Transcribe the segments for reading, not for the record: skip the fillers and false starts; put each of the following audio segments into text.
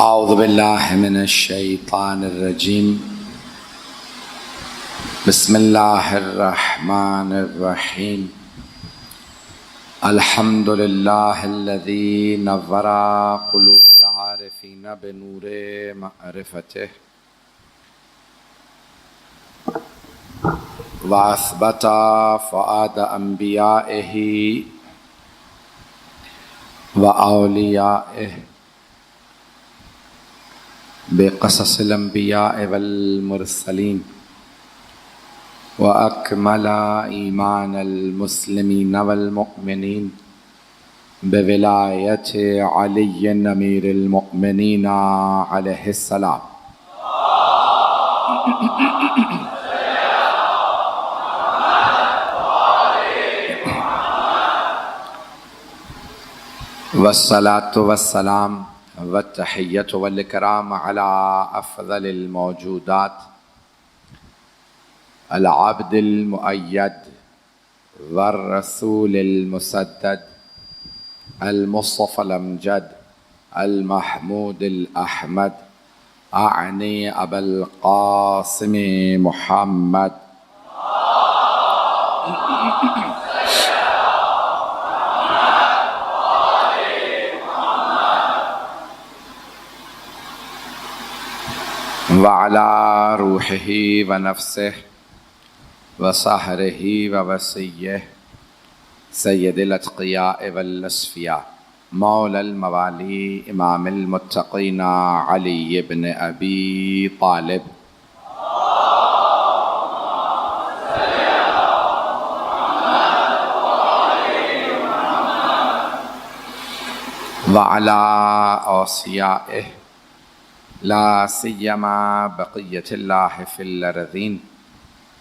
اعوذ باللہ من الشیطان الرجیم بسم اللہ الرحمن الرحیم الحمد للہ الذی نور قلوب العارفین بنور معرفتہ واثبت فؤاد انبیائہ واولیائہ بقصص الانبیاء والمرسلین واکمل ایمان المسلمین والمؤمنین بولایت علی امیر المؤمنین علیہ السلام. والصلاة والسلام والتحیۃ والاکرام علی افضل الموجودات العبد المؤید والرسول المسدد المصطفى الامجد المحمود الاحمد اعنی ابا القاسم محمد وعلى روحه ونفسه وصهره ووصيه سيد الأتقياء والأصفياء مولى الموالي إمام المتقين علي بن أبي طالب وعلى أوصيائه لا سیما بقیت اللہ فی الارضین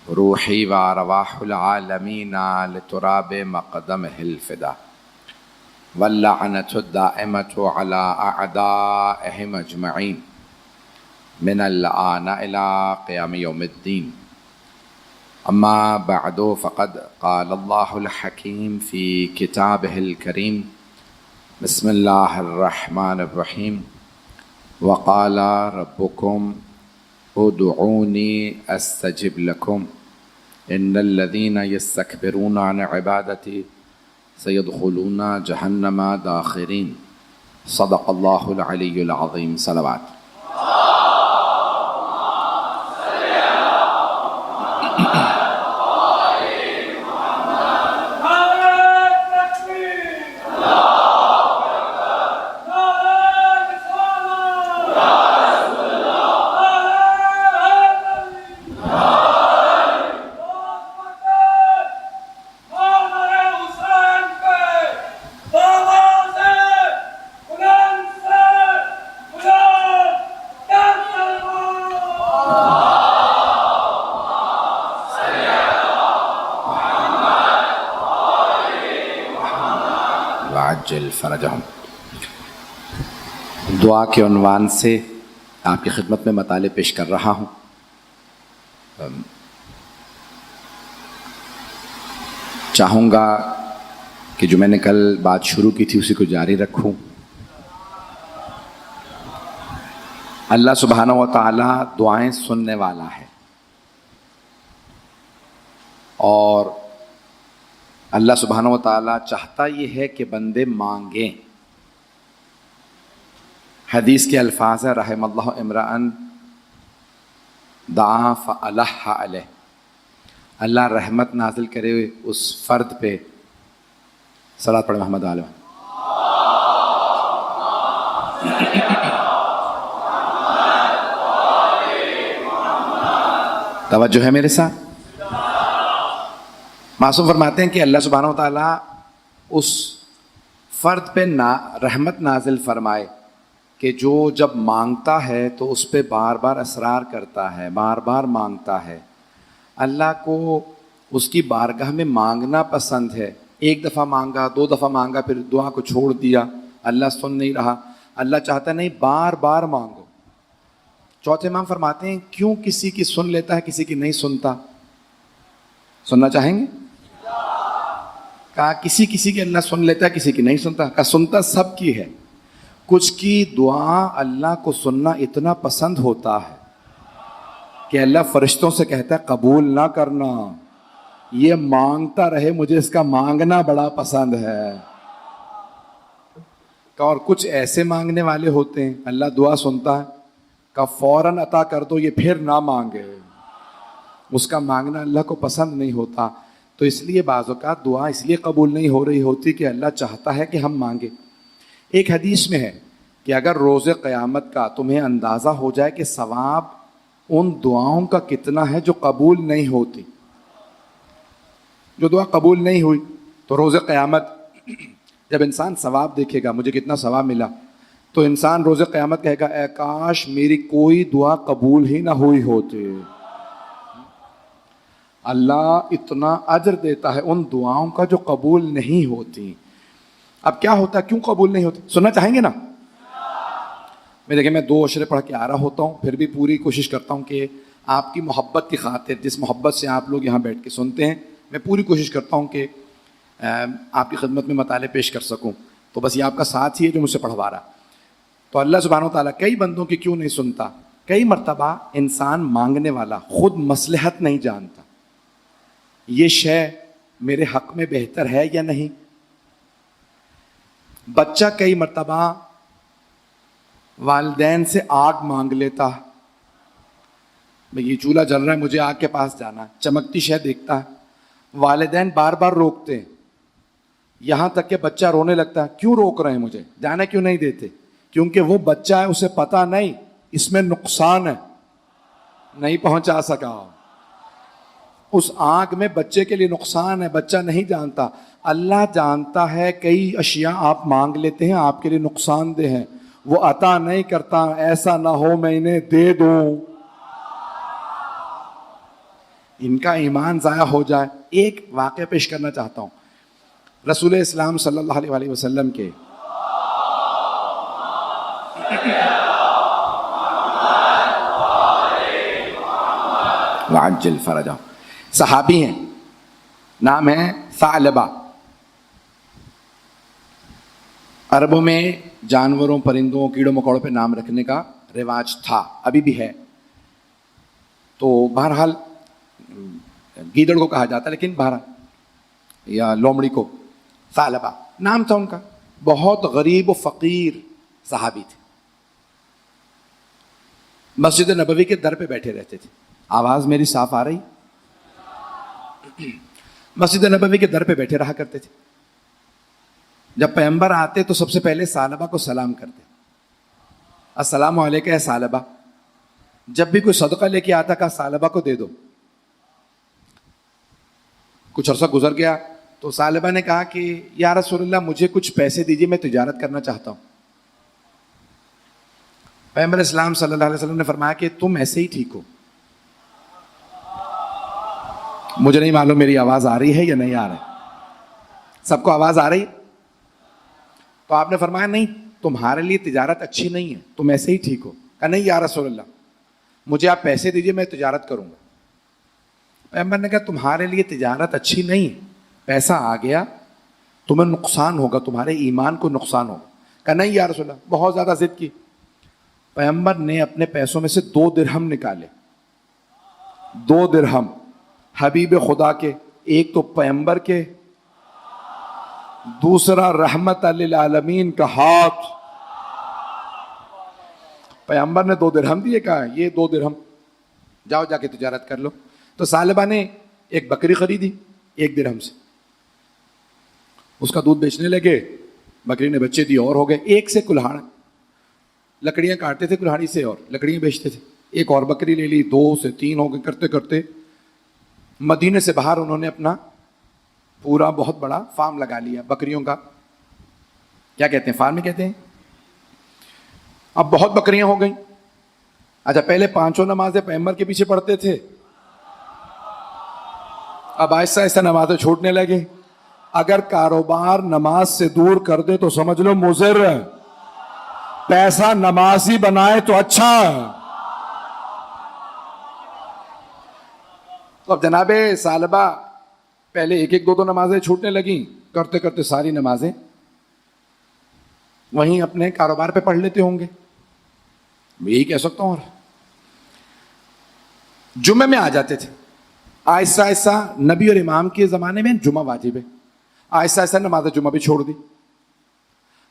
روحی و ارواح العالمین لتراب مقدمہ الفدا واللعنۃ الدائمۃ علی اعدائہم اجمعین من الآن الی قیام یوم الدین. اما بعد فقد قال اللہ الحکیم فی کتابہ الکریم بسم اللہ الرحمن الرحیم وقال ربكم ادعوني استجب لكم ان الذين يستكبرون عن عبادتي سيدخلون جهنم داخرين. صدق الله العلي العظيم. صلوات. وعجل فرجهم. دعا کے عنوان سے آپ کی خدمت میں مطالب پیش کر رہا ہوں. چاہوں گا کہ جو میں نے کل بات شروع کی تھی اسی کو جاری رکھوں. اللہ سبحانہ و تعالی دعائیں سننے والا ہے اور اللہ سبحانہ و تعالیٰ چاہتا یہ ہے کہ بندے مانگیں. حدیث کے الفاظ ہے رحم اللہ امرأن دعا فألح علیہ. اللہ رحمت نازل کرے اس فرد پہ. صلاۃ پڑھ محمد علیہ. توجہ ہے میرے ساتھ. معصوم فرماتے ہیں کہ اللہ سبحانہ و تعالیٰ اس فرد پہ رحمت نازل فرمائے کہ جو جب مانگتا ہے تو اس پہ بار بار اصرار کرتا ہے، بار بار مانگتا ہے. اللہ کو اس کی بارگاہ میں مانگنا پسند ہے. ایک دفعہ مانگا، دو دفعہ مانگا، پھر دعا کو چھوڑ دیا، اللہ سن نہیں رہا. اللہ چاہتا نہیں بار بار مانگو. چوتھے امام فرماتے ہیں کیوں کسی کی سن لیتا ہے کسی کی نہیں سنتا؟ سننا چاہیں گے؟ کہا کسی کی اللہ سن لیتا ہے کسی کی نہیں سنتا. کہا سنتا سب کی ہے. کچھ کی دعا اللہ کو سننا اتنا پسند ہوتا ہے کہ اللہ فرشتوں سے کہتا ہے قبول نہ کرنا، یہ مانگتا رہے، مجھے اس کا مانگنا بڑا پسند ہے۔ اور کچھ ایسے مانگنے والے ہوتے ہیں اللہ دعا سنتا ہے کہ فوراً عطا کر دو، یہ پھر نہ مانگے، اس کا مانگنا اللہ کو پسند نہیں ہوتا۔ تو اس لیے بعض اوقات دعا اس لیے قبول نہیں ہو رہی ہوتی کہ اللہ چاہتا ہے کہ ہم مانگیں۔ ایک حدیث میں ہے کہ اگر روز قیامت کا تمہیں اندازہ ہو جائے کہ ثواب ان دعاؤں کا کتنا ہے جو قبول نہیں ہوتی، جو دعا قبول نہیں ہوئی، تو روز قیامت جب انسان ثواب دیکھے گا مجھے کتنا ثواب ملا، تو انسان روز قیامت کہے گا اے کاش میری کوئی دعا قبول ہی نہ ہوئی ہوتی۔ اللہ اتنا اجر دیتا ہے ان دعاؤں کا جو قبول نہیں ہوتی۔ اب کیا ہوتا ہے، کیوں قبول نہیں ہوتی، سننا چاہیں گے نا؟ میں دیکھیں، میں 2 عشرے پڑھ کے آ رہا ہوتا ہوں، پھر بھی پوری کوشش کرتا ہوں کہ آپ کی محبت کی خاطر، جس محبت سے آپ لوگ یہاں بیٹھ کے سنتے ہیں، میں پوری کوشش کرتا ہوں کہ آپ کی خدمت میں مطالعے پیش کر سکوں۔ تو بس یہ آپ کا ساتھ ہی ہے جو مجھ سے پڑھوا رہا۔ تو اللہ سبحانہ و تعالیٰ کئی بندوں کی کیوں نہیں سنتا؟ کئی مرتبہ انسان مانگنے والا خود مصلحت نہیں جانتا، یہ شے میرے حق میں بہتر ہے یا نہیں۔ بچہ کئی مرتبہ والدین سے آگ مانگ لیتا، یہ چولہا جل رہا ہے مجھے آگ کے پاس جانا ہے، چمکتی شے دیکھتا ہے، والدین بار بار روکتے ہیں، یہاں تک کہ بچہ رونے لگتا ہے کیوں روک رہے ہیں مجھے، جانا کیوں نہیں دیتے؟ کیونکہ وہ بچہ ہے، اسے پتہ نہیں اس میں نقصان ہے، نہیں پہنچا سکا، اس آگ میں بچے کے لیے نقصان ہے، بچہ نہیں جانتا۔ اللہ جانتا ہے کئی اشیاء آپ مانگ لیتے ہیں آپ کے لیے نقصان دہ ہیں، وہ عطا نہیں کرتا، ایسا نہ ہو میں انہیں دے دوں، ان کا ایمان ضائع ہو جائے۔ ایک واقعہ پیش کرنا چاہتا ہوں، رسول اسلام صلی اللہ علیہ وسلم کے وعجل فرجہ صحابی ہیں، نام ہے ثعلبہ۔ عربوں میں جانوروں، پرندوں، کیڑوں مکوڑوں پہ نام رکھنے کا رواج تھا، ابھی بھی ہے۔ تو بہرحال گیدڑ کو کہا جاتا ہے، لیکن بہرحال یا لومڑی کو ثعلبہ نام تھا ان کا۔ بہت غریب و فقیر صحابی تھے، مسجد نبوی کے در پہ بیٹھے رہتے تھے۔ آواز میری صاف آ رہی؟ مسجد نبوی کے در پہ بیٹھے رہا کرتے تھے۔ جب پیغمبر آتے تو سب سے پہلے ثعلبہ کو سلام کرتے، السلام علیکم اے ثعلبہ۔ جب بھی کوئی صدقہ لے کے آتا کہا ثعلبہ کو دے دو۔ کچھ عرصہ گزر گیا تو ثعلبہ نے کہا کہ یا رسول اللہ مجھے کچھ پیسے دیجیے، میں تجارت کرنا چاہتا ہوں۔ پیغمبر اسلام صلی اللہ علیہ وسلم نے فرمایا کہ تم ایسے ہی ٹھیک ہو۔ مجھے نہیں معلوم میری آواز آ رہی ہے یا نہیں آ رہی، سب کو آواز آ رہی؟ تو آپ نے فرمایا نہیں، تمہارے لیے تجارت اچھی نہیں ہے، تم ایسے ہی ٹھیک ہو۔ کہا نہیں یا رسول اللہ مجھے آپ پیسے دیجیے، میں تجارت کروں گا۔ پیغمبر نے کہا تمہارے لیے تجارت اچھی نہیں، پیسہ آ گیا تمہیں نقصان ہوگا، تمہارے ایمان کو نقصان ہوگا۔ کہا نہیں یا رسول اللہ، بہت زیادہ ضد کی۔ پیغمبر نے اپنے پیسوں میں سے 2 درہم نکالے، 2 درہم حبیب خدا کے، ایک تو پیغمبر کے، دوسرا رحمت للعالمین کا ہاتھ۔ پیغمبر نے 2 درہم دیے، کہا یہ 2 درہم جاؤ جا کے تجارت کر لو۔ تو ثعلبہ نے ایک بکری خریدی 1 درہم سے، اس کا دودھ بیچنے لگے، بکری نے بچے دیے اور ہو گئے۔ ایک سے کلہاڑ لکڑیاں کاٹتے تھے کلہاڑی سے اور لکڑیاں بیچتے تھے، ایک اور بکری لے لی، 2 سے 3 ہو گئے، کرتے کرتے مدینے سے باہر انہوں نے اپنا پورا بہت بڑا فارم لگا لیا بکریوں کا، کیا کہتے ہیں، فارم ہی کہتے ہیں۔ اب بہت بکریاں ہو گئیں۔ اچھا پہلے 5 نمازیں پیغمبر کے پیچھے پڑھتے تھے، اب آہستہ آہستہ نمازیں چھوٹنے لگے۔ اگر کاروبار نماز سے دور کر دے تو سمجھ لو مضر ہے، پیسہ نمازی بنائے تو اچھا ہے۔ تو اب جناب ثعلبہ پہلے 1-1 2-2 نمازیں چھوٹنے لگیں، کرتے کرتے ساری نمازیں وہیں اپنے کاروبار پہ پڑھ لیتے ہوں گے، یہی کہہ سکتا ہوں. اور جمعے میں آ جاتے تھے. آہستہ آہستہ نبی اور امام کے زمانے میں جمعہ واجب ہے، آہستہ آہستہ نماز جمعہ بھی چھوڑ دی.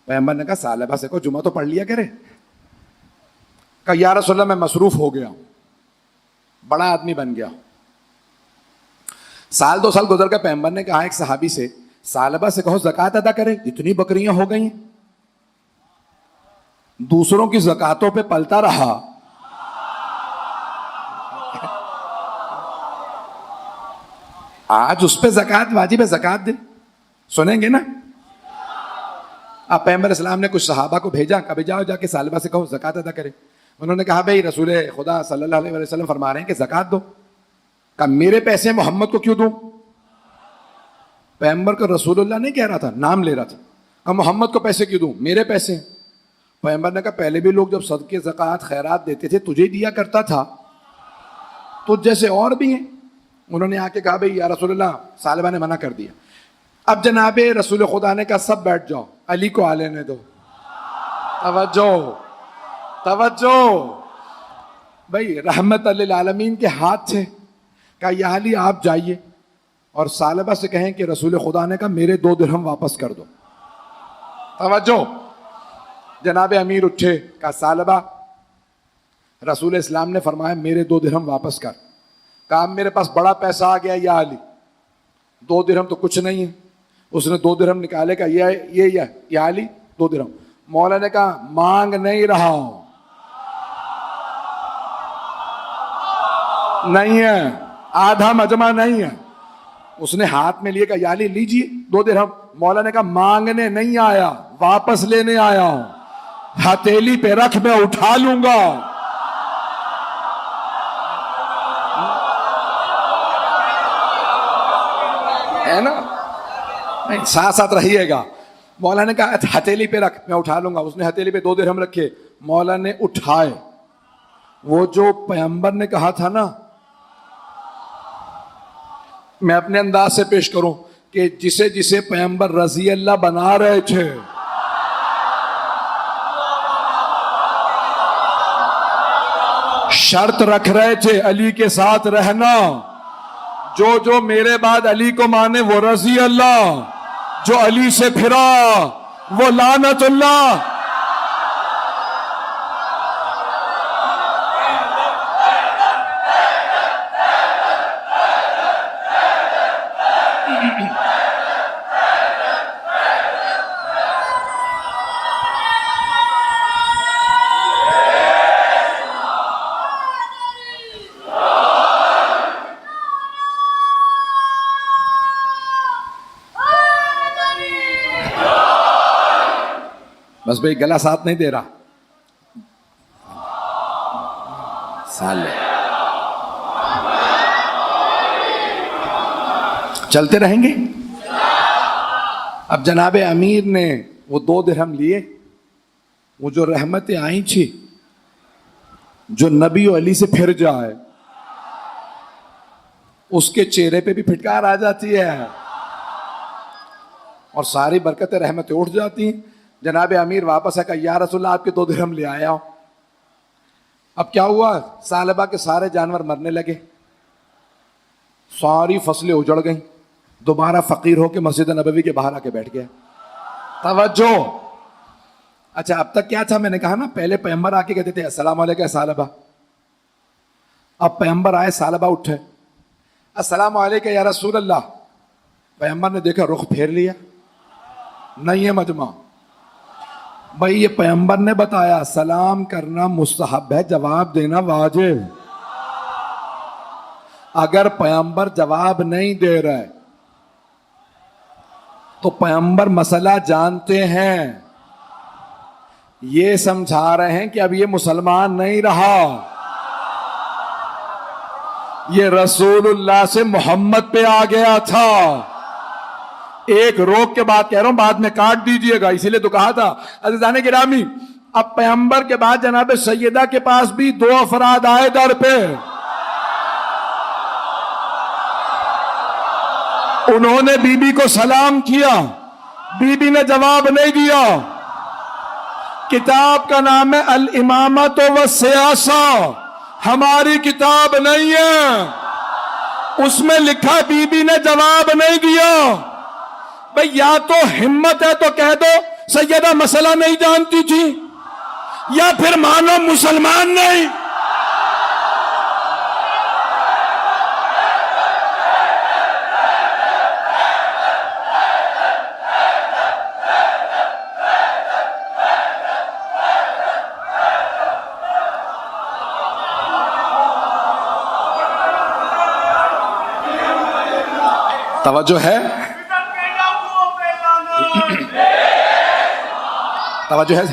پیغمبر نے کہا ثعلبہ سے کہو جمعہ تو پڑھ لیا کرے. کہا یا رسول اللہ میں مصروف ہو گیا ہوں، بڑا آدمی بن گیا ہوں. سال 2 سال گزر گئے. پیغمبر نے کہا ایک صحابی سے ثعلبہ سے کہو زکوٰۃ ادا کرے، اتنی بکریاں ہو گئی ہیں. دوسروں کی زکاتوں پہ پلتا رہا. آج اس پہ زکات واجب ہے، زکات دے. سنیں گے نا. اب پیغمبر اسلام نے کچھ صحابہ کو بھیجا، کبھی جاؤ جا کے ثعلبہ سے کہو زکات ادا کرے. انہوں نے کہا بھائی رسول خدا صلی اللہ علیہ وسلم فرما رہے ہیں کہ زکات دو. کہا میرے پیسے محمد کو کیوں دوں؟ پیغمبر کو رسول اللہ نہیں کہہ رہا تھا، نام لے رہا تھا. کہا محمد کو پیسے کیوں دوں، میرے پیسے. پیغمبر نے کہا پہلے بھی لوگ جب صدقے زکات خیرات دیتے تھے تجھے دیا کرتا تھا، تو جیسے اور بھی ہیں. انہوں نے آ کے کہا بھئی یا رسول اللہ ثعلبہ نے منع کر دیا. اب جناب رسول خدا نے کہا سب بیٹھ جاؤ، علی کو آ لینے دو. توجہ توجہ. بھئی رحمت للعالمین کے ہاتھ تھے. کہا یا علی آپ جائیے اور ثعلبہ سے کہیں کہ رسول خدا نے کہا میرے 2 درہم واپس کر دو. توجہ. جناب امیر اٹھے. کہا ثعلبہ رسول اسلام نے فرمایا میرے 2 درہم واپس کر. کہا میرے پاس بڑا پیسہ آ گیا یا علی، 2 درہم تو کچھ نہیں ہے. اس نے 2 درہم نکالے. کہا یہ یا علی 2 درہم. مولا نے کہا مانگ نہیں رہا ہوں، نہیں ہے، آدھا مجمع نہیں ہے. اس نے ہاتھ میں لیے. کہا یا علی لیجیے 2 درہم. مولا نے کہا مانگنے نہیں آیا، واپس لینے آیا ہوں. ہتھیلی پہ رکھ میں اٹھا لوں گا. ہے نا، ساتھ ساتھ رہیے گا. مولا نے کہا ہتھیلی پہ رکھ میں اٹھا لوں گا. اس نے ہتھیلی پہ 2 درہم رکھے. مولا نے اٹھائے. وہ جو پیغمبر نے کہا تھا نا، میں اپنے انداز سے پیش کروں کہ جسے جسے پیغمبر رضی اللہ بنا رہے تھے، شرط رکھ رہے تھے علی کے ساتھ رہنا. جو میرے بعد علی کو مانے وہ رضی اللہ، جو علی سے پھرا وہ لعنت اللہ. بس بھائی گلا ساتھ نہیں دے رہا. سال چلتے رہیں گے. اب جناب امیر نے وہ 2 درہم لیے. وہ جو رحمتیں آئی تھی، جو نبی و علی سے پھر جائے اس کے چہرے پہ بھی پھٹکار آ جاتی ہے اور ساری برکتیں رحمتیں اٹھ جاتی ہیں. جناب امیر واپس ہے. کہا یا رسول اللہ آپ کے 2 درہم لے آیا ہوں. اب کیا ہوا؟ ثعلبہ کے سارے جانور مرنے لگے، ساری فصلیں اجڑ گئیں. دوبارہ فقیر ہو کے مسجد نبوی کے باہر آ کے بیٹھ گیا. توجہ. اچھا اب تک کیا تھا؟ میں نے کہا نا پہلے پیغمبر آ کے کہتے تھے السلام علیکم ثعلبہ. اب پیغمبر آئے، ثعلبہ اٹھے، السلام علیکم یا رسول اللہ. پیغمبر نے دیکھا، رخ پھیر لیا، نہیں ہے مجمع. بھائی یہ پیغمبر نے بتایا سلام کرنا مستحب ہے، جواب دینا واجب. اگر پیغمبر جواب نہیں دے رہے تو پیغمبر مسئلہ جانتے ہیں، یہ سمجھا رہے ہیں کہ اب یہ مسلمان نہیں رہا، یہ رسول اللہ سے محمد پہ آ گیا تھا. ایک روک کے بات کہہ رہا ہوں، بعد میں کاٹ دیجئے گا، اسی لیے تو کہا تھا. عزیزان گرامی، اب پیغمبر کے بعد جناب سیدہ کے پاس بھی 2 افراد آئے در پہ. انہوں نے بی بی کو سلام کیا، بی بی نے جواب نہیں دیا. کتاب کا نام ہے الامامۃ والسیاسہ، ہماری کتاب نہیں ہے، اس میں لکھا بی بی نے جواب نہیں دیا۔ بھئی یا تو ہمت ہے تو کہہ دو سیدہ مسئلہ نہیں جانتی تھی، یا پھر مانو مسلمان نہیں۔ توجہ ہے؟ توجہ ہے؟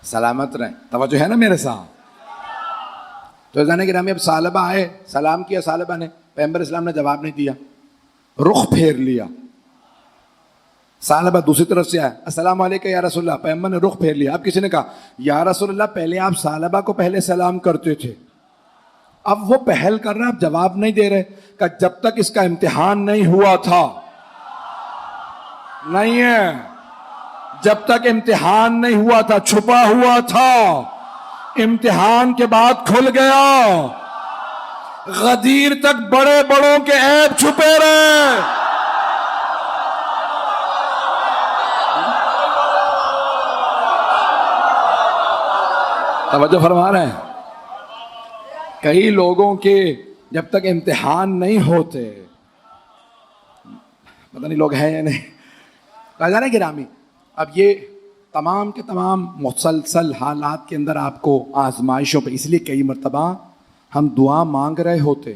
سلامت رہیں، توجہ ہے نا میرے ساتھ؟ تو جانے گرامی اب ثعلبہ آئے، سلام کیا ثعلبہ نے، پیغمبر اسلام نے جواب نہیں دیا، رخ پھیر لیا۔ ثعلبہ دوسری طرف سے آیا، السلام علیکم یا رسول اللہ، پیغمبر نے رخ پھیر لیا۔ اب کسی نے کہا یا رسول اللہ پہلے آپ ثعلبہ کو پہلے سلام کرتے تھے، اب وہ پہل کر رہا، اب جواب نہیں دے رہے، کہ جب تک اس کا امتحان نہیں ہوا تھا، نہیں ہے، جب تک امتحان نہیں ہوا تھا، چھپا ہوا تھا، امتحان کے بعد کھل گیا، غدیر تک بڑے بڑوں کے عیب چھپے رہے۔ توجہ فرما رہے ہیں؟ کئی لوگوں کے جب تک امتحان نہیں ہوتے، پتہ نہیں لوگ ہیں یا نہیں، قاضی گرامی، اب یہ تمام کے تمام مسلسل حالات کے اندر آپ کو آزمائشوں پہ، اس لیے کئی مرتبہ ہم دعا مانگ رہے ہوتے،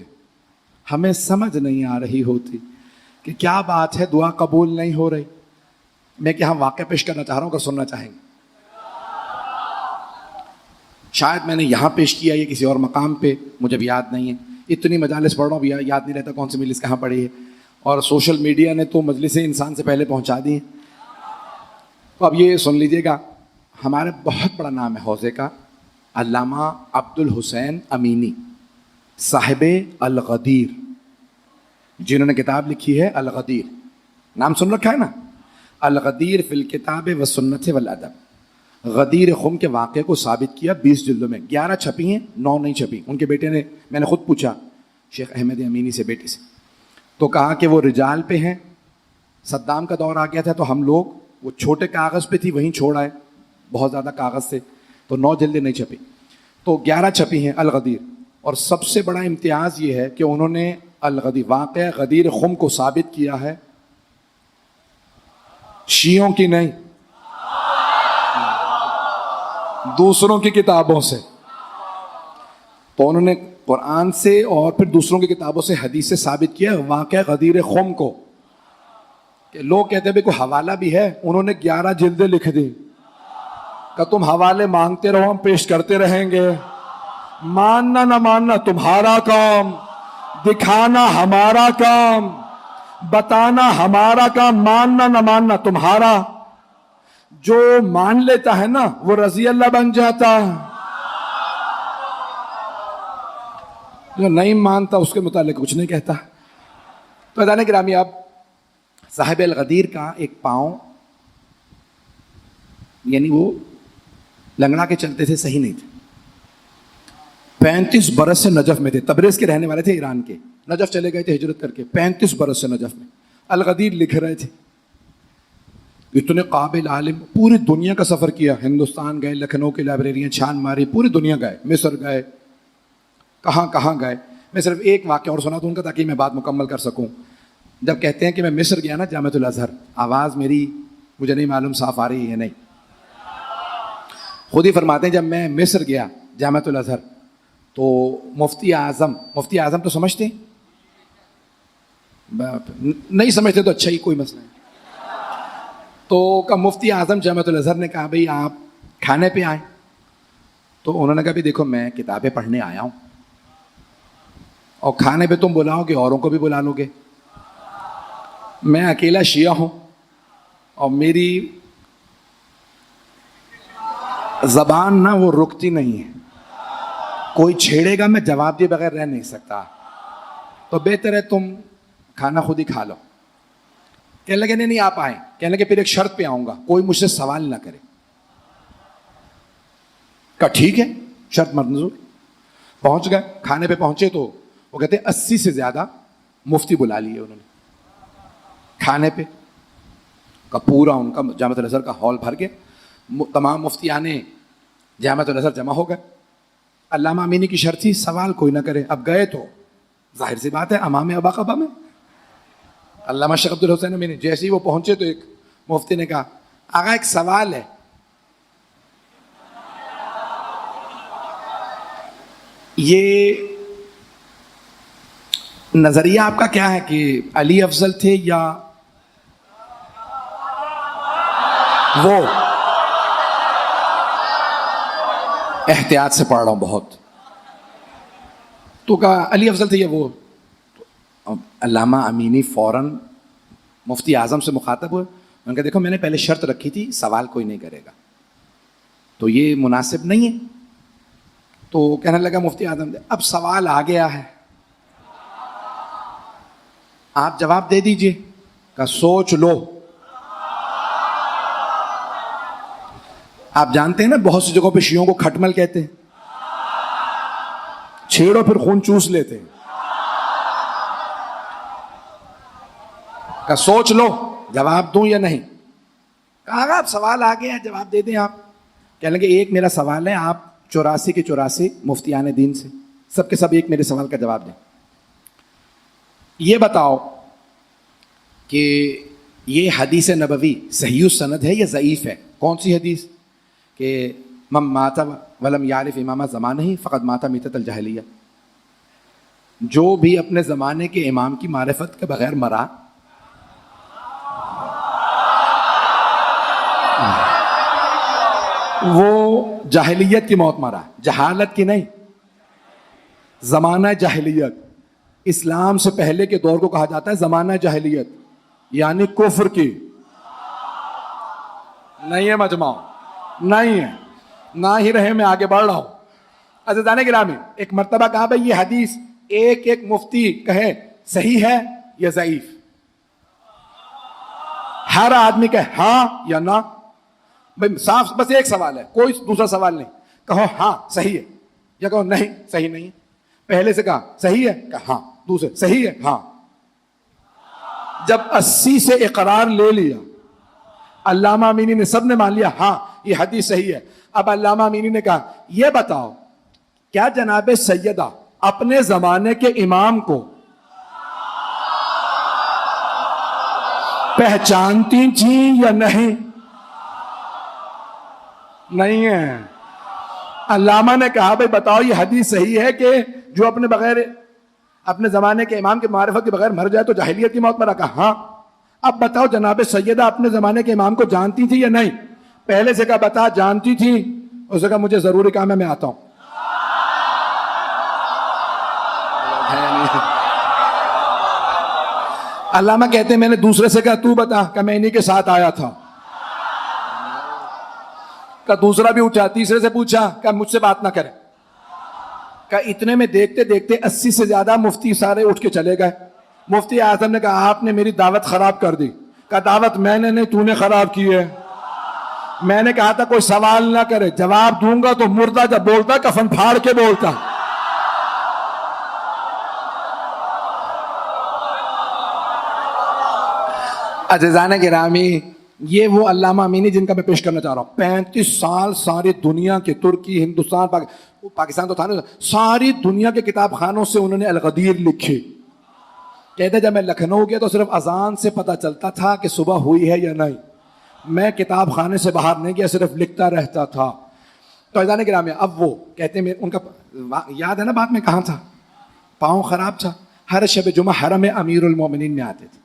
ہمیں سمجھ نہیں آ رہی ہوتی کہ کیا بات ہے دعا قبول نہیں ہو رہی۔ میں کیا واقعہ پیش کرنا چاہ رہا ہوں، اگر سننا چاہیں گے، شاید میں نے یہاں پیش کیا یا کسی اور مقام پہ، مجھے بھی یاد نہیں ہے، اتنی مجالس پڑھ رہا ہوں، یاد نہیں رہتا کون سی مجلس کہاں پڑھی ہے، اور سوشل میڈیا نے تو مجلسیں انسان سے پہلے پہنچا دی ہیں۔ تو اب یہ سن لیجئے گا، ہمارے بہت بڑا نام ہے حوزے کا، علامہ عبد الحسین امینی صاحب الغدیر، جنہوں نے کتاب لکھی ہے الغدیر، نام سن رکھا ہے نا، الغدیر فی الکتاب والسنت والادب، غدیر خم کے واقعے کو ثابت کیا 20 جلدوں میں، 11 چھپی ہیں، 9 نہیں چھپی۔ ان کے بیٹے نے، میں نے خود پوچھا شیخ احمد امینی سے، بیٹے سے، تو کہا کہ وہ رجال پہ ہیں، صدام کا دور آ گیا تھا تو ہم لوگ وہ چھوٹے کاغذ پہ تھی وہیں چھوڑ آئے، بہت زیادہ کاغذ سے، تو 9 جلدیں نہیں چھپی، تو 11 چھپی ہیں الغدیر۔ اور سب سے بڑا امتیاز یہ ہے کہ انہوں نے الغدیر، واقعہ غدیر خم کو ثابت کیا ہے، شیعوں کی نہیں، دوسروں کی کتابوں سے۔ تو انہوں نے قرآن سے اور پھر دوسروں کی کتابوں سے، حدیث سے ثابت کیا واقعہ غدیر خم کو، کہ لوگ کہتے ہیں کوئی حوالہ بھی ہے، انہوں نے 11 جلدیں لکھ دی کہ تم حوالے مانگتے رہو، ہم پیش کرتے رہیں گے، ماننا نہ ماننا تمہارا کام، دکھانا ہمارا کام، بتانا ہمارا کام، ماننا نہ ماننا تمہارا۔ جو مان لیتا ہے نا وہ رضی اللہ بن جاتا ہے، جو نہیں مانتا اس کے متعلق کچھ نہیں کہتا۔ تو ادانے گرامی، اب صاحب الغدیر کا ایک پاؤں، یعنی وہ لنگڑا کے چلتے تھے، صحیح نہیں تھے، 35 برس سے نجف میں تھے، تبریز کے رہنے والے تھے، ایران کے، نجف چلے گئے تھے ہجرت کر کے، 35 برس سے نجف میں الغدیر لکھ رہے تھے، اتنے قابل عالم، پوری دنیا کا سفر کیا، ہندوستان گئے، لکھنؤ کی لائبریریاں چھان ماری، پوری دنیا گئے، مصر گئے، کہاں کہاں گئے۔ میں صرف ایک واقعہ اور سنا دوں ان کا تاکہ میں بات مکمل کر سکوں۔ جب کہتے ہیں کہ میں مصر گیا نا جامعۃ الازہر، آواز میری مجھے نہیں معلوم صاف آ رہی ہے یا نہیں، خود ہی فرماتے ہیں جب میں مصر گیا جامعۃ الازہر تو مفتی اعظم تو سمجھتے ہیں؟ نہیں سمجھتے تو اچھا ہی، کوئی مسئلہ نہیں۔ تو مفتی اعظم جامعۃ الازہر نے کہا بھئی آپ کھانے پہ آئیں، تو انہوں نے کہا بھی دیکھو میں کتابیں پڑھنے آیا ہوں، اور کھانے پہ تم بلاؤ گے اوروں کو بھی بلا لو گے، میں اکیلا شیعہ ہوں اور میری زبان نا وہ رکتی نہیں ہے، کوئی چھیڑے گا میں جواب دیے بغیر رہ نہیں سکتا, تو بہتر ہے تم کھانا خود ہی کھا لو. کہنے لگے نہیں آپ آئیں. کہنے لگے پھر ایک شرط پہ آؤں گا, کوئی مجھ سے سوال نہ کرے. کہا ٹھیک ہے, شرط منظور. پہنچ گئے, کھانے پہ پہنچے تو وہ کہتے 80 سے زیادہ مفتی بلا لیے انہوں نے کھانے پہ. کا پورا ان کا جامعۃ الازہر کا ہال بھر گئے, تمام مفتیان جامعۃ الازہر جمع ہو گئے. علامہ امینی کی شرط تھی سوال کوئی نہ کرے. اب گئے تو ظاہر سی بات ہے امام ابا قبا میں علامہ شیخ عبد الحسین امینی. جیسے ہی وہ پہنچے تو ایک مفتی نے کہا آقا ایک سوال ہے. یہ نظریہ آپ کا کیا ہے کہ علی افضل تھے یا وہ؟ احتیاط سے پڑھ رہا ہوں بہت. تو کہا علی افضل تھے یا وہ؟ علامہ امینی فوراً مفتی اعظم سے مخاطب ہوئے. انہوں نے کہا دیکھو میں نے پہلے شرط رکھی تھی سوال کوئی نہیں کرے گا, تو یہ مناسب نہیں ہے. تو کہنے لگا مفتی اعظم اب سوال آ گیا ہے, آپ جواب دے دیجئے. کہا سوچ لو. آپ جانتے ہیں نا بہت سی جگہوں پہ شیعوں کو کھٹمل کہتے ہیں, چھیڑو پھر خون چوس لیتے ہیں. کہا سوچ لو جواب دوں یا نہیں. کہا آپ سوال آ گیا ہے جواب دے دیں آپ. کہنے لگے ایک میرا سوال ہے, آپ 84 کے 84 مفتیان دین سے سب کے سب ایک میرے سوال کا جواب دیں. یہ بتاؤ کہ یہ حدیث نبوی صحیح السند ہے یا ضعیف ہے؟ کون سی حدیث؟ کہ من مات ولم یعرف امام زمانہ فقد مات میتۃ الجاہلیہ. جو بھی اپنے زمانے کے امام کی معرفت کے بغیر مرا وہ جاہلیت کی موت مرا, جہالت کی نہیں. زمانہ جاہلیت, اسلام سے پہلے کے دور کو کہا جاتا ہے زمانہ جاہلیت, یعنی کفر کی. نہیں ہے مجمع, نہیں ہے, نہ ہی رہے, میں آگے بڑھ رہا ہوں. عزیزان گرامی, ایک مرتبہ کہا بھائی یہ حدیث ایک ایک مفتی کہے صحیح ہے یا ضعیف. ہر آدمی کہے ہاں یا نہ. بھائی صاف بس ایک سوال ہے, کوئی دوسرا سوال نہیں. کہو ہاں صحیح ہے یا کہو نہیں صحیح نہیں. پہلے سے کہا صحیح ہے, کہا ہاں. دوسرے صحیح ہے, ہاں. جب 80 سے اقرار لے لیا, علامہ امینی نے سب نے مان لیا ہاں یہ حدیث صحیح ہے. اب علامہ امینی نے کہا یہ بتاؤ کیا جناب سیدہ اپنے زمانے کے امام کو پہچانتی تھیں یا نہیں؟ نہیں ہے. علامہ نے کہا بھائی بتاؤ یہ حدیث صحیح ہے کہ جو اپنے زمانے کے امام کے معرفت کے بغیر مر جائے تو جاہلیت کی موت مرا؟ کہا ہاں. اب بتاؤ جناب سیدہ اپنے زمانے کے امام کو جانتی تھی یا نہیں؟ پہلے سے کہا بتا جانتی تھی. اس نے کہا مجھے ضروری کام ہے میں آتا ہوں. علامہ کہتے ہیں میں نے دوسرے سے کہا تو بتا, کہ میں انہی کے ساتھ آیا تھا. کہ دوسرا بھی اٹھا, تیسرے سے پوچھا, کہ مجھ سے بات نہ کرے. کہ اتنے میں دیکھتے دیکھتے 80 سے زیادہ مفتی سارے اٹھ کے چلے گئے. مفتی اعظم نے کہا آپ نے میری دعوت خراب کر دی. کہ دعوت میں نے نہیں, تو نے خراب کی ہے. میں نے کہا تھا کوئی سوال نہ کرے, جواب دوں گا تو مردہ جب بولتا کفن پھاڑ کے بولتا. عزیزان گرامی, یہ وہ علامہ امینی جن کا میں پیش کرنا چاہ رہا ہوں. 35 سال ساری دنیا کے, ترکی, ہندوستان, پاکستان تو تھا نہیں, ساری دنیا کے کتاب خانوں سے انہوں نے الغدیر لکھی. کہتے جب میں لکھنؤ گیا تو صرف اذان سے پتہ چلتا تھا کہ صبح ہوئی ہے یا نہیں. میں کتاب خانے سے باہر نہیں گیا, صرف لکھتا رہتا تھا. تو عزیزان گرامی اب وہ کہتے ہیں, ان کا یاد ہے نا بات میں کہاں تھا, پاؤں خراب تھا. ہر شب جمعہ حرم امیر المومنین میں آتے تھے.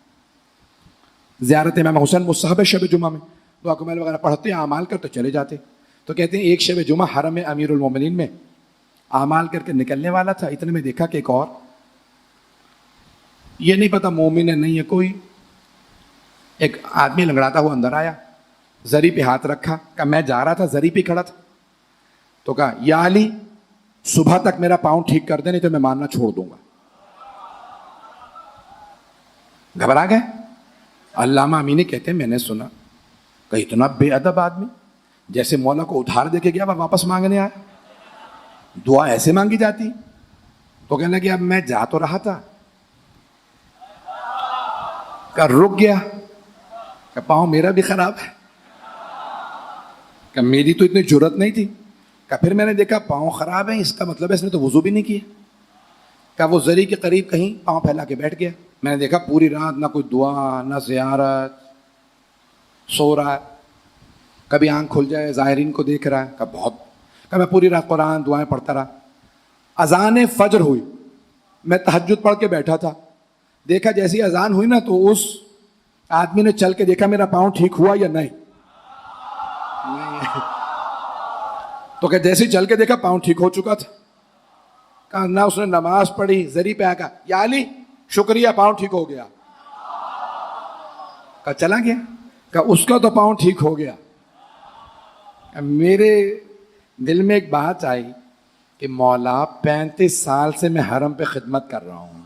زیارت امام حسین مستحب شب جمعہ میں دعا کمال وغیرہ پڑھتے ہیں, اعمال کرتے چلے جاتے. تو کہتے ہیں ایک شب جمعہ حرم امیر المومنین میں اعمال کر کے نکلنے والا تھا. اتنے میں دیکھا کہ ایک اور, یہ نہیں پتا مومن ہے نہیں ہے کوئی, ایک آدمی لنگڑاتا ہوا اندر آیا, زری پہ ہاتھ رکھا. کہ میں جا رہا تھا, زری پہ کھڑا تھا. تو کہا یا علی, صبح تک میرا پاؤں ٹھیک کر دے نہیں تو میں ماننا چھوڑ دوں گا. گھبرا گئے. علامہ امینی کہتے ہیں میں نے سنا کہ اتنا بے ادب آدمی جیسے مولا کو ادھار دے کے گیا وہ واپس مانگنے آیا. دعا ایسے مانگی جاتی. تو کہنے لگے اب میں جا تو رہا تھا کہ رک گیا کہ پاؤں میرا بھی خراب ہے کہ میری تو اتنی جرت نہیں تھی کہ پھر میں نے دیکھا پاؤں خراب ہے اس کا مطلب ہے اس نے تو وضو بھی نہیں کیا کہ وہ زری کے قریب کہیں پاؤں پھیلا کے بیٹھ گیا. میں نے دیکھا پوری رات نہ کوئی دعا نہ زیارت, سو رہا ہے, کبھی آنکھ کھل جائے زائرین کو دیکھ رہا ہے کہ میں پوری رات قرآن دعائیں پڑھتا رہا. اذان فجر ہوئی, میں تہجد پڑھ کے بیٹھا تھا, دیکھا جیسی اذان ہوئی نا تو اس آدمی نے چل کے دیکھا میرا پاؤں ٹھیک ہوا یا نہیں. تو کہ جیسے چل کے دیکھا پاؤں ٹھیک ہو چکا تھا. کہا نہ اس نے نماز پڑھی, زری پہ آ کہا یا علی شکریہ پاؤں ٹھیک ہو گیا. کہا چلا گیا. کہا اس کا تو پاؤں ٹھیک ہو گیا. میرے دل میں ایک بات آئی کہ مولا 35 سال سے میں حرم پہ خدمت کر رہا ہوں,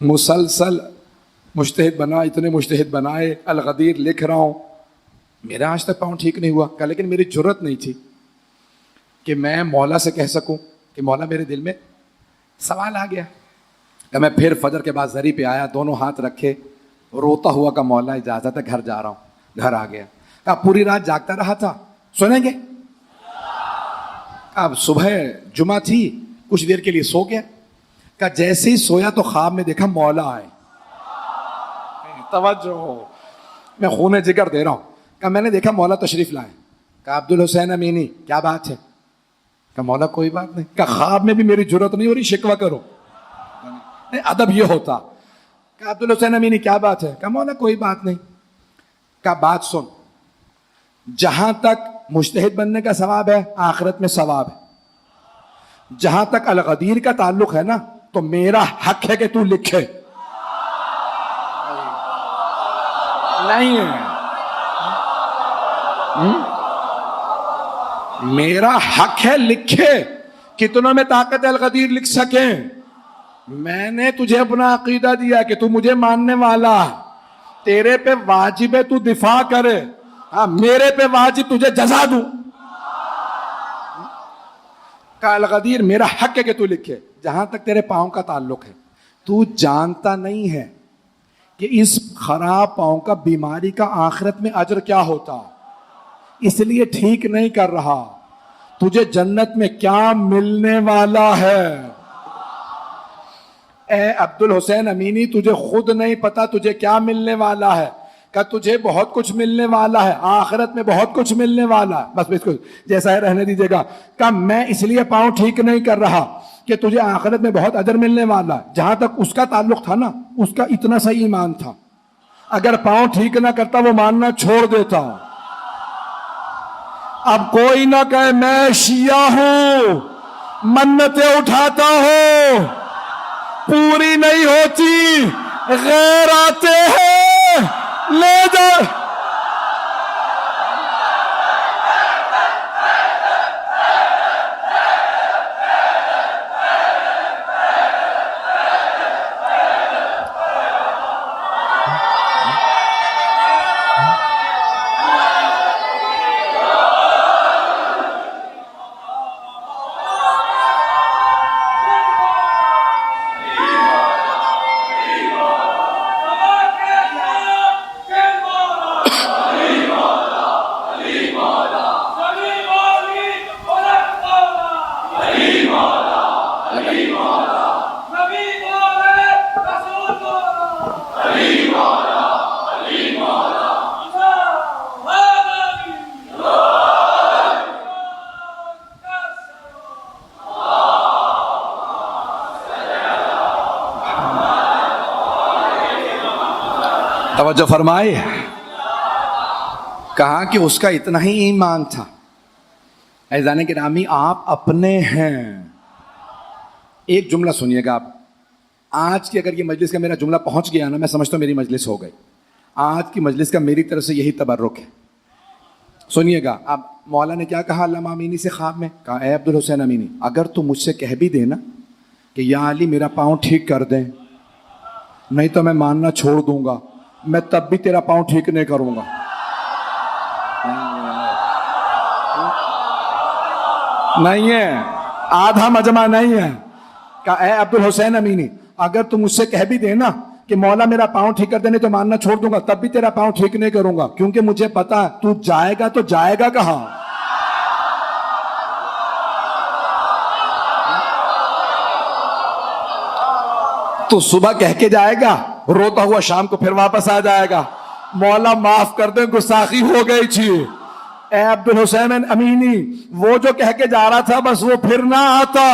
مسلسل مجتہد بنا, اتنے مجتہد بنائے, الغدیر لکھ رہا ہوں, میرا آج تک پاؤں ٹھیک نہیں ہوا. کہ لیکن میری جرت نہیں تھی کہ میں مولا سے کہہ سکوں کہ مولا میرے دل میں سوال آ گیا. کہ میں پھر فجر کے بعد زری پہ آیا, دونوں ہاتھ رکھے, روتا ہوا کہ مولا اجازت ہے گھر جا رہا ہوں. گھر آ گیا. کہا پوری رات جاگتا رہا تھا, سوئیں گے؟ اب صبح جمعہ تھی, کچھ دیر کے لیے سو گیا. کہ جیسے ہی سویا تو خواب میں دیکھا مولا آئے. توجہ, میں خون جگر دے رہا ہوں. کہ میں نے دیکھا مولا تشریف لائے. کہ عبدالحسین امینی کیا بات ہے؟ کہ مولا کوئی بات نہیں. کہ خواب میں بھی میری جرت نہیں ہو رہی شکوہ کرو, ادب یہ ہوتا. کہ عبدالحسین امینی کیا بات ہے؟ کہ مولا کوئی بات نہیں. کہ بات سن, جہاں تک مجتہد بننے کا ثواب ہے آخرت میں ثواب ہے. جہاں تک الغدیر کا تعلق ہے نا تو میرا حق ہے کہ تو لکھے. نہیں ہے, میرا حق ہے لکھے. کتنوں میں طاقت الغدیر لکھ سکیں. میں نے تجھے اپنا عقیدہ دیا کہ تو مجھے ماننے والا, تیرے پہ واجب ہے تو دفاع کرے, ہاں میرے پہ واجب تجھے جزا دوں. کہ الغدیر میرا حق ہے کہ تو لکھے. جہاں تک تیرے پاؤں کا تعلق ہے, تو جانتا نہیں ہے کہ اس خراب پاؤں کا بیماری کا آخرت میں اجر کیا ہوتا, اس لیے ٹھیک نہیں کر رہا. تجھے جنت میں کیا ملنے والا ہے. اے عبدالحسین امینی تجھے خود نہیں پتا تجھے کیا ملنے والا ہے. کہ تجھے بہت کچھ ملنے والا ہے, آخرت میں بہت کچھ ملنے والا ہے. بس اس کو جیسا ہے رہنے دیجیے گا. کہ میں اس لیے پاؤں ٹھیک نہیں کر رہا کہ تجھے آخرت میں بہت اجر ملنے والا ہے. جہاں تک اس کا تعلق تھا نا, اس کا اتنا صحیح ایمان تھا, اگر پاؤں ٹھیک نہ کرتا وہ ماننا چھوڑ دیتا. اب کوئی نہ کہے میں شیعہ ہوں, منتیں اٹھاتا ہوں, پوری نہیں ہوتی, غیر آتے ہیں, لے جا. توجہ فرمائے. کہا کہ اس کا اتنا ہی ایمان تھا. عزیزان گرامی آپ اپنے ہیں. ایک جملہ سنیے گا آپ. آج کی اگر یہ مجلس کا میرا جملہ پہنچ گیا نا, میں سمجھتا ہوں میری مجلس ہو گئی. آج کی مجلس کا میری طرف سے یہی تبرک ہے. سنیے گا آپ. مولا نے کیا کہا علامہ امینی سے خواب میں؟ کہا اے عبد الحسین امینی اگر تو مجھ سے کہہ بھی دینا کہ یا علی میرا پاؤں ٹھیک کر دیں نہیں تو میں ماننا چھوڑ دوں گا، میں تب بھی تیرا پاؤں ٹھیک نہیں کروں گا. نہیں ہے، آدھا مجمع نہیں ہے. کہا اے عبد الحسین امینی اگر تم مجھ سے کہہ بھی دینا کہ مولا میرا پاؤں ٹھیک کر دینے تو ماننا چھوڑ دوں گا، تب بھی تیرا پاؤں ٹھیک نہیں کروں گا، کیونکہ مجھے پتا تو جائے گا تو جائے گا کہاں. تو صبح کہہ کے جائے گا، روتا ہوا شام کو پھر واپس آ جائے گا. مولا معاف کر دے گستاخی ہو گئی تھی. اے عبد الحسین امینی وہ جو کہہ کے جا رہا تھا بس وہ پھر نہ آتا.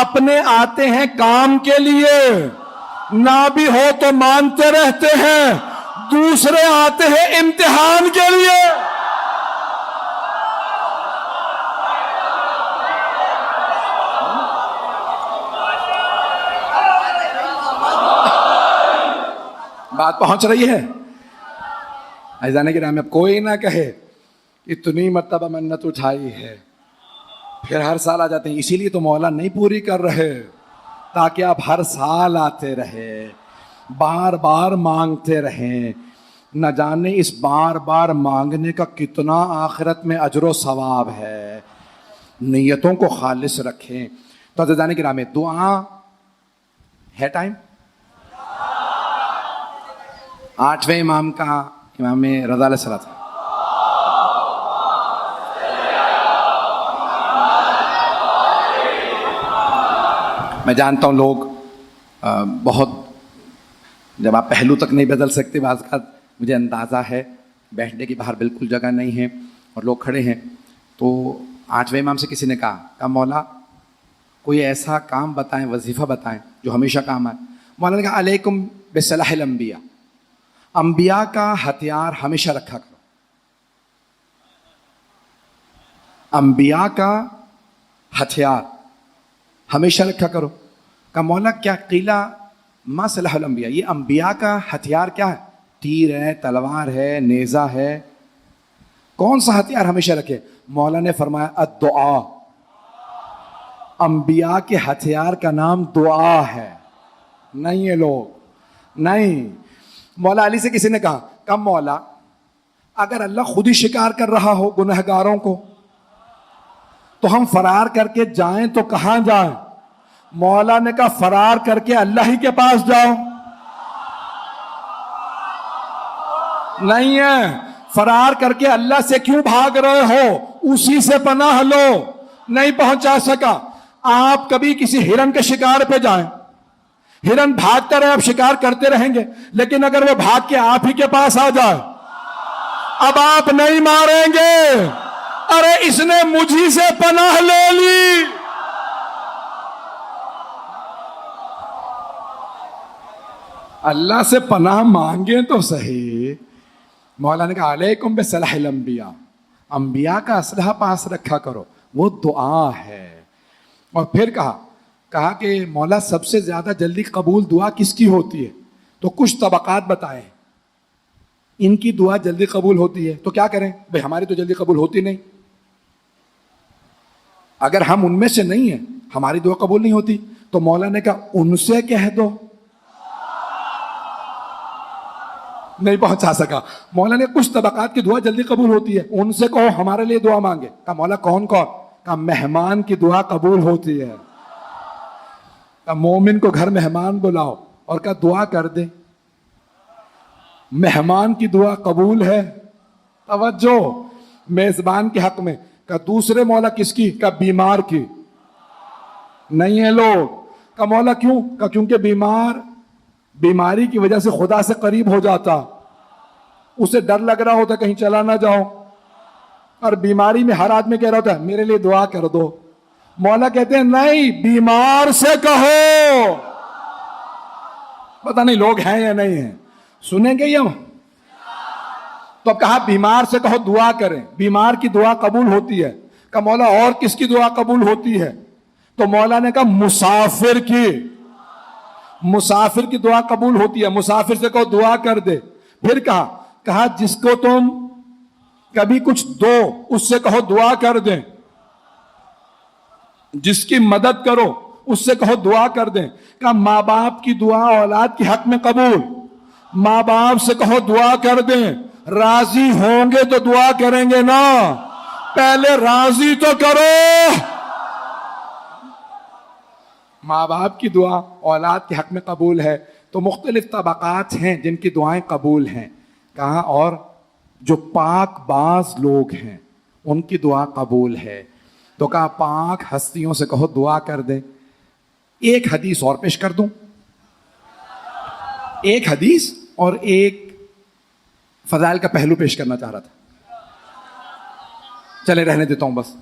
اپنے آتے ہیں کام کے لیے، نہ بھی ہو تو مانتے رہتے ہیں، دوسرے آتے ہیں امتحان کے لیے. بات پہنچ رہی ہے؟ عزیزان کرام اب کوئی نہ کہے اتنی مرتبہ منت اٹھائی ہے پھر ہر سال آ جاتے ہیں. اسی لیے تو مولا نہیں پوری کر رہے تاکہ آپ ہر سال آتے رہے، بار بار مانگتے رہیں. نہ جانے اس بار بار مانگنے کا کتنا آخرت میں اجر و ثواب ہے. نیتوں کو خالص رکھیں. تو عزیزان کرام دعا ہے ٹائم 8ویں امام کا، امام رضا علیہ السلام. میں جانتا ہوں لوگ بہت، جب آپ پہلو تک نہیں بدل سکتے بعض کا مجھے اندازہ ہے، بیٹھنے کی باہر بالکل جگہ نہیں ہے اور لوگ کھڑے ہیں. تو 8ویں امام سے کسی نے کہا مولا کوئی ایسا کام بتائیں، وظیفہ بتائیں جو ہمیشہ کام آئے. مولا نے کہا علیکم بسلاح الانبیاء، انبیاء کا ہتھیار ہمیشہ رکھا کرو. انبیاء کا ہتھیار ہمیشہ رکھا کرو. کہا مولا کیا قیلا ما صلاح الانبیاء، یہ انبیاء کا ہتھیار کیا ہے؟ تیر ہے، تلوار ہے، نیزہ ہے، کون سا ہتھیار ہمیشہ رکھے؟ مولا نے فرمایا الدعاء. انبیاء کے ہتھیار کا نام دعا ہے. نہیں ہے لوگ نہیں. مولا علی سے کسی نے کہا مولا اگر اللہ خود ہی شکار کر رہا ہو گنہگاروں کو تو ہم فرار کر کے جائیں تو کہاں جائیں؟ مولا نے کہا فرار کر کے اللہ ہی کے پاس جاؤ. نہیں ہے، فرار کر کے اللہ سے کیوں بھاگ رہے ہو؟ اسی سے پناہ لو. نہیں پہنچا سکا، آپ کبھی کسی ہرن کے شکار پہ جائیں، ہرن بھاگتا رہے آپ شکار کرتے رہیں گے، لیکن اگر وہ بھاگ کے آپ ہی کے پاس آ جائے اب آپ نہیں ماریں گے. ارے اس نے مجھی سے پناہ لے لی. اللہ سے پناہ مانگے تو صحیح. مولا نے کہا علیکم بسلاح الانبیاء، انبیاء کا اسلحہ پاس رکھا کرو، وہ دعا ہے. اور پھر کہا کہ مولا سب سے زیادہ جلدی قبول دعا کس کی ہوتی ہے؟ تو کچھ طبقات بتائے. ان کی دعا جلدی قبول ہوتی ہے تو کیا کریں؟ بھئی ہماری تو جلدی قبول ہوتی نہیں. اگر ہم ان میں سے نہیں ہیں، ہماری دعا قبول نہیں ہوتی، تو مولا نے کہا ان سے کہہ دو. نہیں پہنچا سکا. مولا نے کچھ طبقات کی دعا جلدی قبول ہوتی ہے، ان سے کہو ہمارے لیے دعا مانگے. کہا مولا کون کون؟ کہا مہمان کی دعا قبول ہوتی ہے. کہا مومن کو گھر مہمان بلاؤ اور کہا دعا کر دے. مہمان کی دعا قبول ہے. توجہ میزبان کے حق میں. کہا دوسرے مولا کس کی؟ کہا بیمار کی. نہیں ہے لوگ. کہا مولا کیوں؟ کہا کیونکہ بیماری کی وجہ سے خدا سے قریب ہو جاتا، اسے ڈر لگ رہا ہوتا کہیں چلا نہ جاؤ، اور بیماری میں ہر آدمی کہہ رہا ہوتا ہے میرے لیے دعا کر دو. مولا کہتے ہیں نہیں، بیمار سے کہو. پتہ نہیں لوگ ہیں یا نہیں ہیں، سنیں گے ہم. تو اب کہا بیمار سے کہو دعا کریں، بیمار کی دعا قبول ہوتی ہے. کہا مولا اور کس کی دعا قبول ہوتی ہے؟ تو مولا نے کہا مسافر کی دعا قبول ہوتی ہے. مسافر سے کہو دعا کر دے. پھر کہا جس کو تم کبھی کچھ دو، اس سے کہو دعا کر دیں. جس کی مدد کرو اس سے کہو دعا کر دیں. کہا ماں باپ کی دعا اولاد کے حق میں قبول. ماں باپ سے کہو دعا کر دیں. راضی ہوں گے تو دعا کریں گے نا، پہلے راضی تو کرو. ماں باپ کی دعا اولاد کے حق میں قبول ہے. تو مختلف طبقات ہیں جن کی دعائیں قبول ہیں. کہا اور جو پاک باز لوگ ہیں ان کی دعا قبول ہے. تو کہا پاک ہستیوں سے کہو دعا کر دے. ایک حدیث اور پیش کر دوں، ایک حدیث اور ایک فضائل کا پہلو پیش کرنا چاہ رہا تھا. چلے رہنے دیتا ہوں بس.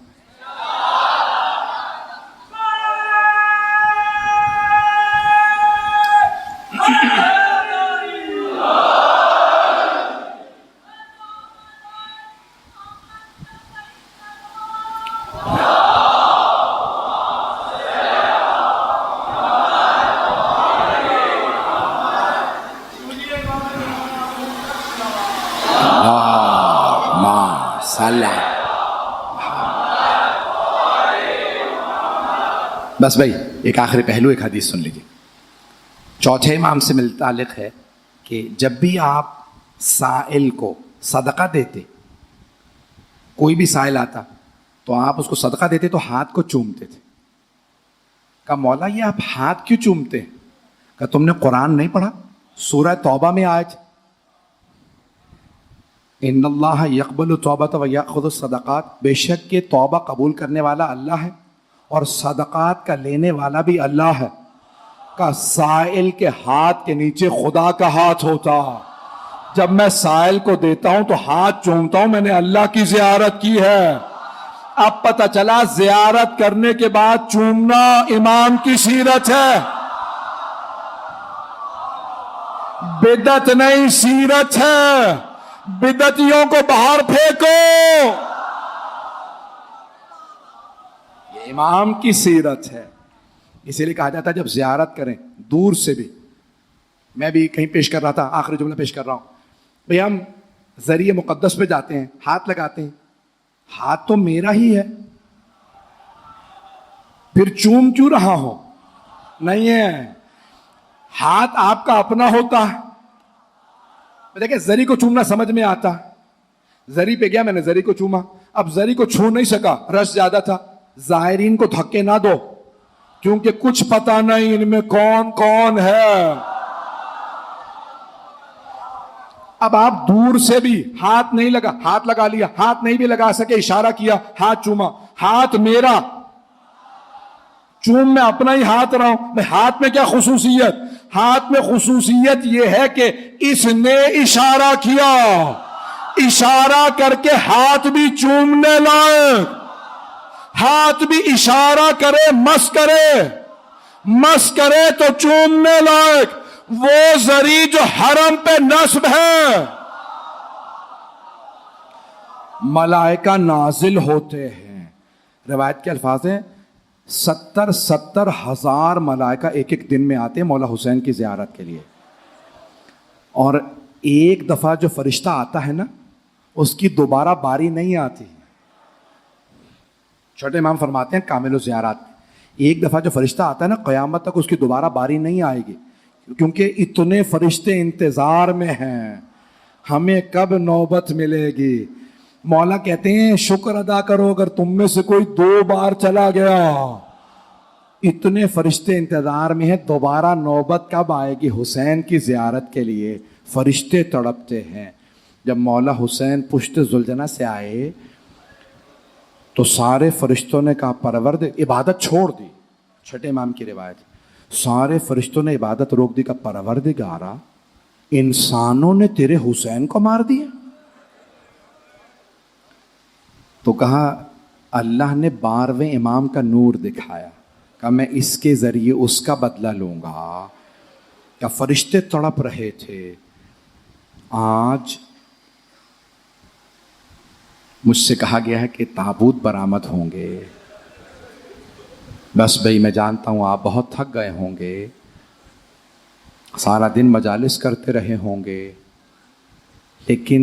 بس بھائی ایک آخری پہلو ایک حدیث سن لیجیے. چوتھے امام سے متعلق ہے کہ جب بھی آپ سائل کو صدقہ دیتے، کوئی بھی سائل آتا تو آپ اس کو صدقہ دیتے تو ہاتھ کو چومتے تھے. کہا مولا یہ آپ ہاتھ کیوں چومتے ہیں؟ کہا تم نے قرآن نہیں پڑھا؟ سورہ توبہ میں آج ان اللہ یقبل التوبۃ و یأخذ الصدقات، بے شک کہ توبہ قبول کرنے والا اللہ ہے اور صدقات کا لینے والا بھی اللہ ہے. کا سائل کے ہاتھ کے نیچے خدا کا ہاتھ ہوتا. جب میں سائل کو دیتا ہوں تو ہاتھ چومتا ہوں، میں نے اللہ کی زیارت کی ہے. اب پتہ چلا زیارت کرنے کے بعد چومنا امام کی سیرت ہے، بدعت نہیں سیرت ہے. بدعتیوں کو باہر پھینکو، یہ امام کی سیرت ہے. اسی لیے کہا جاتا ہے جب زیارت کریں دور سے بھی. میں بھی کہیں پیش کر رہا تھا، آخری جملہ پیش کر رہا ہوں. بھئی ہم ذریعہ مقدس پہ جاتے ہیں، ہاتھ لگاتے ہیں، ہاتھ تو میرا ہی ہے، پھر چوم کیوں رہا ہوں؟ نہیں ہے، ہاتھ آپ کا اپنا ہوتا. دیکھیں زری کو چومنا سمجھ میں آتا. زری پہ گیا، میں نے زری کو چوما. اب زری کو چھو نہیں سکا، رش زیادہ تھا. زائرین کو دھکے نہ دو کیونکہ کچھ پتا نہیں ان میں کون کون ہے. اب آپ دور سے بھی ہاتھ نہیں لگا، ہاتھ لگا لیا، ہاتھ نہیں بھی لگا سکے، اشارہ کیا، ہاتھ چوما. ہاتھ میرا، چوم میں اپنا ہی ہاتھ رہا ہوں. میں ہاتھ میں کیا خصوصیت؟ ہاتھ میں خصوصیت یہ ہے کہ اس نے اشارہ کیا، اشارہ کر کے ہاتھ بھی چومنے لائق. ہاتھ بھی اشارہ کرے، مس کرے تو چومنے لائق. وہ زری جو حرم پہ نصب ہے، ملائکہ نازل ہوتے ہیں. روایت کے الفاظ ہیں 70 ہزار ملائکہ ایک ایک دن میں آتے ہیں مولا حسین کی زیارت کے لیے. اور ایک دفعہ جو فرشتہ آتا ہے نا اس کی دوبارہ باری نہیں آتی. چھوٹے امام فرماتے ہیں کامل الزیارات میں ایک دفعہ جو فرشتہ آتا ہے نا قیامت تک اس کی دوبارہ باری نہیں آئے گی، کیونکہ اتنے فرشتے انتظار میں ہیں ہمیں کب نوبت ملے گی. مولا کہتے ہیں شکر ادا کرو اگر تم میں سے کوئی 2 بار چلا گیا. اتنے فرشتے انتظار میں ہیں، دوبارہ نوبت کب آئے گی حسین کی زیارت کے لیے. فرشتے تڑپتے ہیں. جب مولا حسین پشت ذوالجناح سے آئے تو سارے فرشتوں نے کہا عبادت چھوڑ دی. چھٹے امام کی روایت، سارے فرشتوں نے عبادت روک دی. کا پروردگارا انسانوں نے تیرے حسین کو مار دیا. تو کہا اللہ نے 12ویں امام کا نور دکھایا، کہ میں اس کے ذریعے اس کا بدلہ لوں گا. کہ فرشتے تڑپ رہے تھے. آج مجھ سے کہا گیا ہے کہ تابوت برآمد ہوں گے. بس بھائی میں جانتا ہوں آپ بہت تھک گئے ہوں گے، سارا دن مجالس کرتے رہے ہوں گے، لیکن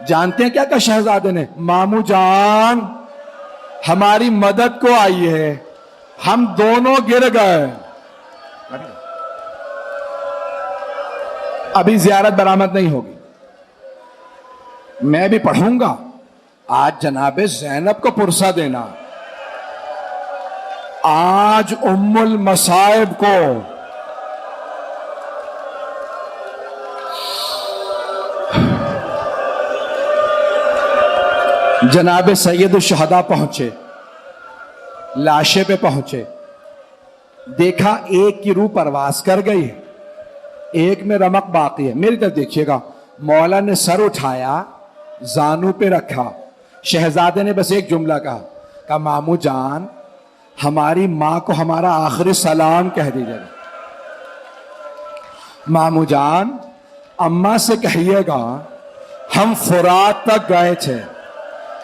جانتے ہیں کیا کہا شہزادے نے؟ مامو جان ہماری مدد کو آئی ہے، ہم دونوں گر گئے۔ ابھی زیارت برآمد نہیں ہوگی، میں بھی پڑھوں گا۔ آج جناب زینب کو پرسہ دینا، آج ام المصائب کو جناب سید الشہداء پہنچے، لاشے پہ پہنچے، دیکھا ایک کی روح پرواز کر گئی ہے، ایک میں رمق باقی ہے۔ میری طرف دیکھیے گا، مولا نے سر اٹھایا، زانو پہ رکھا، شہزادے نے بس ایک جملہ کہا مامو جان ہماری ماں کو ہمارا آخری سلام کہہ دیجیے گا۔ مامو جان اماں سے کہیے گا ہم فرات تک گئے تھے،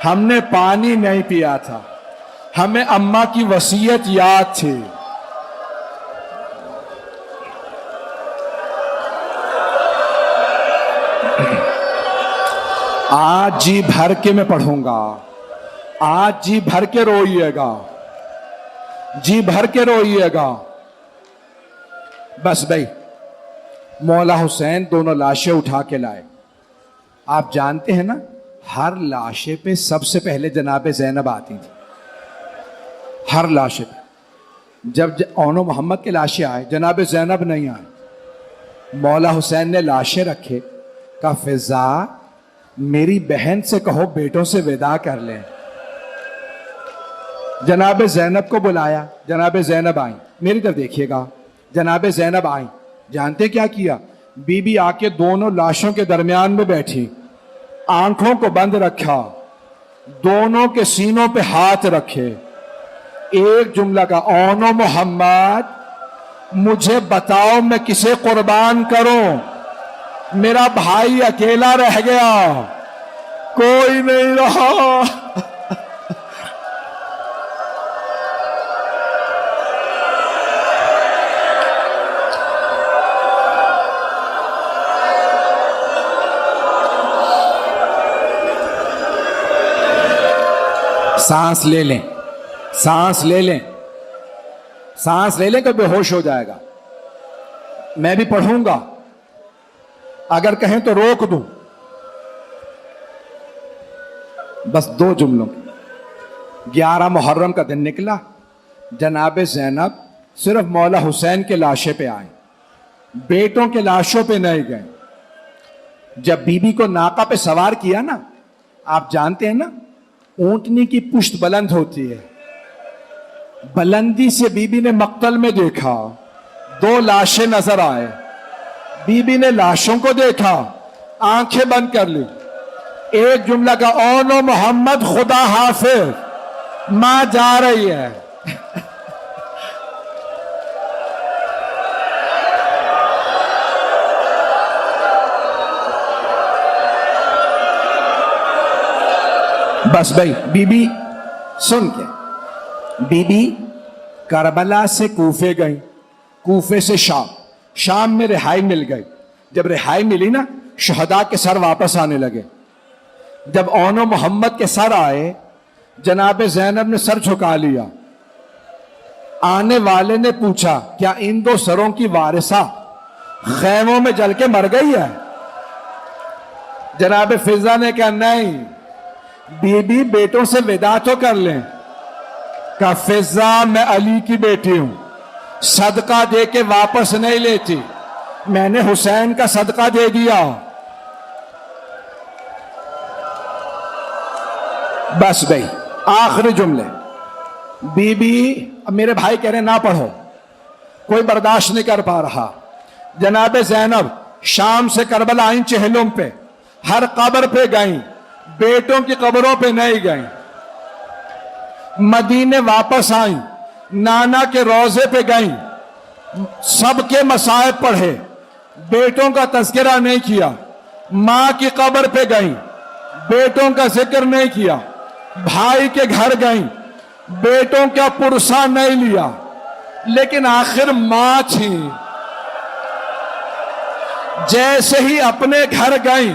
ہم نے پانی نہیں پیا تھا، ہمیں اماں کی وصیت یاد تھی۔ آج جی بھر کے میں پڑھوں گا، آج جی بھر کے روئیے گا، جی بھر کے روئیے گا۔ بس بھائی مولا حسین دونوں لاشیں اٹھا کے لائے۔ آپ جانتے ہیں نا ہر لاشے پہ سب سے پہلے جناب زینب آتی تھی، ہر لاشے پہ۔ جب اون و محمد کے لاشیں آئے جناب زینب نہیں آئے۔ مولا حسین نے لاشیں رکھے، کہا فضا میری بہن سے کہو بیٹوں سے وداع کر لیں۔ جناب زینب کو بلایا، جناب زینب آئیں، میری طرف دیکھیے گا، جناب زینب آئیں، جانتے کیا کیا؟ بی بی آ کے دونوں لاشوں کے درمیان میں بیٹھی، آنکھوں کو بند رکھا، دونوں کے سینوں پہ ہاتھ رکھے، ایک جملہ کا اون و محمد مجھے بتاؤ میں کسے قربان کروں، میرا بھائی اکیلا رہ گیا، کوئی نہیں رہا۔ سانس لے لیں، سانس لے لیں، سانس لے لیں کہ بے ہوش ہو جائے گا۔ میں بھی پڑھوں گا، اگر کہیں تو روک دوں۔ بس دو جملوں کی۔ 11 محرم کا دن نکلا، جناب زینب صرف مولا حسین کے لاشے پہ آئے، بیٹوں کے لاشوں پہ نہیں گئے۔ جب بی بی کو ناقہ پہ سوار کیا نا، آپ جانتے ہیں نا اونٹنی کی پشت بلند ہوتی ہے، بلندی سے بی بی نے مقتل میں دیکھا، 2 لاشیں نظر آئے، بی بی نے لاشوں کو دیکھا، آنکھیں بند کر لی، ایک جملہ کا اون و محمد خدا حافظ، ماں جا رہی ہے۔ بس بھائی بی بی سن کے، بی بی کربلا سے کوفے گئی، کوفے سے شام، شام میں رہائی مل گئی۔ جب رہائی ملی نا شہداء کے سر واپس آنے لگے۔ جب اون و محمد کے سر آئے جناب زینب نے سر جھکا لیا۔ آنے والے نے پوچھا کیا ان 2 سروں کی وارثہ خیموں میں جل کے مر گئی ہے؟ جناب فضا نے کہا نہیں، بی بی بیٹوں سے وداع تو کر لیں۔ کہا فضا میں علی کی بیٹی ہوں، صدقہ دے کے واپس نہیں لیتی، میں نے حسین کا صدقہ دے دیا۔ بس بھائی آخری جملے، بی بی اب میرے بھائی کہہ رہے نہ پڑھو، کوئی برداشت نہیں کر پا رہا۔ جناب زینب شام سے کربلا آئیں، چہلم پہ ہر قبر پہ گئیں، بیٹوں کی قبروں پہ نہیں گئیں۔ مدینے واپس آئیں، نانا کے روضے پہ گئیں، سب کے مصائب پڑھے، بیٹوں کا تذکرہ نہیں کیا۔ ماں کی قبر پہ گئیں، بیٹوں کا ذکر نہیں کیا۔ بھائی کے گھر گئیں، بیٹوں کا پرسہ نہیں لیا، لیکن آخر ماں تھی، جیسے ہی اپنے گھر گئیں